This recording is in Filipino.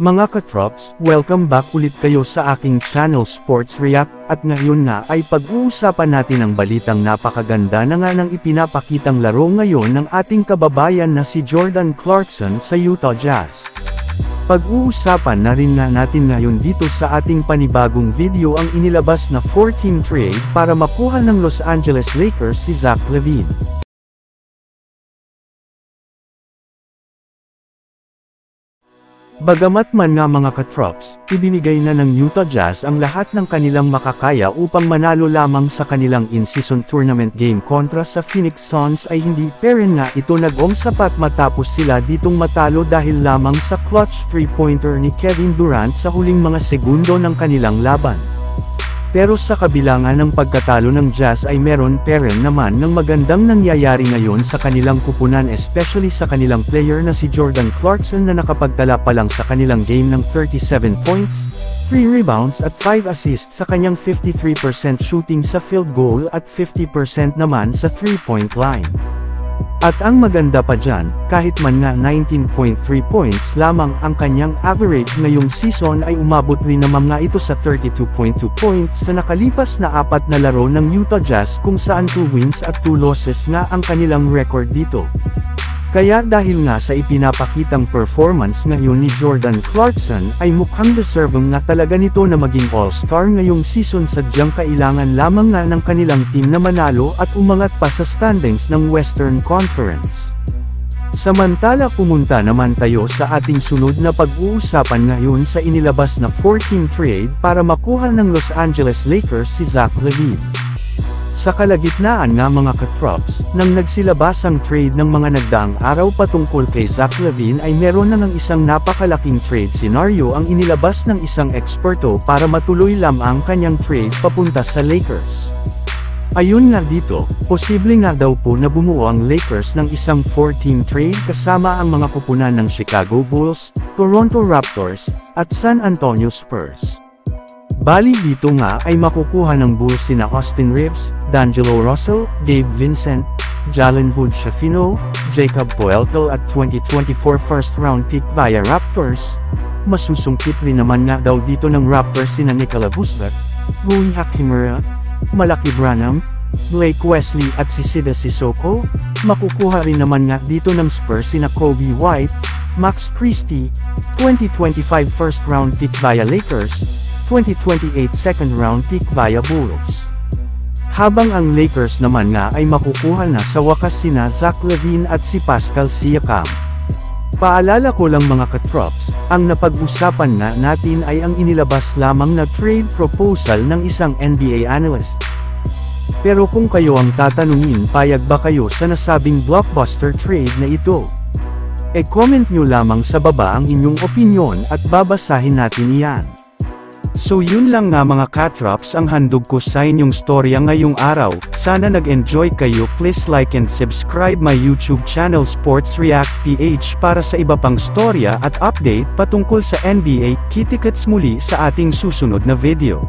Mga katrops, welcome back ulit kayo sa aking channel Sports React, at ngayon nga ay pag-uusapan natin ang balitang napakaganda na nga nang ipinapakitang laro ngayon ng ating kababayan na si Jordan Clarkson sa Utah Jazz. Pag-uusapan na rin nga natin ngayon dito sa ating panibagong video ang inilabas na 4-team trade para makuha ng Los Angeles Lakers si Zach LaVine. Bagamat man nga mga katrops, ibinigay na ng Utah Jazz ang lahat ng kanilang makakaya upang manalo lamang sa kanilang in-season tournament game kontra sa Phoenix Suns ay hindi pa rin nga ito nagong sapat matapos sila ditong matalo dahil lamang sa clutch 3-pointer ni Kevin Durant sa huling mga segundo ng kanilang laban. Pero sa kabila nga ng pagkatalo ng Jazz ay meron pa rin naman ng magandang nangyayari ngayon sa kanilang kupunan, especially sa kanilang player na si Jordan Clarkson na nakapagtala pa lang sa kanilang game ng 37 points, 3 rebounds at 5 assists sa kanyang 53% shooting sa field goal at 50% naman sa 3-point line. At ang maganda pa dyan, kahit man nga 19.3 points lamang ang kanyang average ngayong season ay umabot rin naman nga ito sa 32.2 points sa nakalipas na 4 na laro ng Utah Jazz kung saan 2 wins at 2 losses nga ang kanilang record dito. Kaya dahil nga sa ipinapakitang performance ngayon ni Jordan Clarkson ay mukhang deserving nga talaga nito na maging all-star ngayong season, sadyang kailangan lamang nga ng kanilang team na manalo at umangat pa sa standings ng Western Conference. Samantala pumunta naman tayo sa ating sunod na pag-uusapan ngayon sa inilabas na 4-team trade para makuha ng Los Angeles Lakers si Zach LaVine. Sa kalagitnaan nga mga katrops, nang nagsilabas ang trade ng mga nagdaang araw patungkol kay Zach LaVine ay meron na ng isang napakalaking trade scenario ang inilabas ng isang eksperto para matuloy lamang kanyang trade papunta sa Lakers. Ayun nga dito, posible nga daw po na bumuo ang Lakers ng isang 4-team trade kasama ang mga kupunan ng Chicago Bulls, Toronto Raptors, at San Antonio Spurs. Bali dito nga ay makukuha ng Bulls sina Austin Reeves, D'Angelo Russell, Gabe Vincent, Jalen Hood-Schifino, Jacob Poeltl at 2024 first-round pick via Raptors. Masusungkit rin naman nga daw dito ng Raptors sina Nikola Vucevic, Rui Hachimura, Malaki Branham, Blake Wesley at si Sida Sissoko. Makukuha rin naman nga dito ng Spurs sina Kobe White, Max Christie, 2025 first-round pick via Lakers, 2028 second-round pick via Bulls. Habang ang Lakers naman nga ay makukuha na sa wakas sina Zach LaVine at si Pascal Siakam. Paalala ko lang mga katrops, ang napag-usapan nga natin ay ang inilabas lamang na trade proposal ng isang NBA analyst. Pero kung kayo ang tatanungin, payag ba kayo sa nasabing blockbuster trade na ito? E-comment nyo lamang sa baba ang inyong opinyon at babasahin natin iyan. So yun lang nga mga katrops ang handog ko sa inyong storya ngayong araw. Sana nag-enjoy kayo. Please like and subscribe my YouTube channel Sports React PH para sa iba pang storya at update patungkol sa NBA. Kita-kits muli sa ating susunod na video.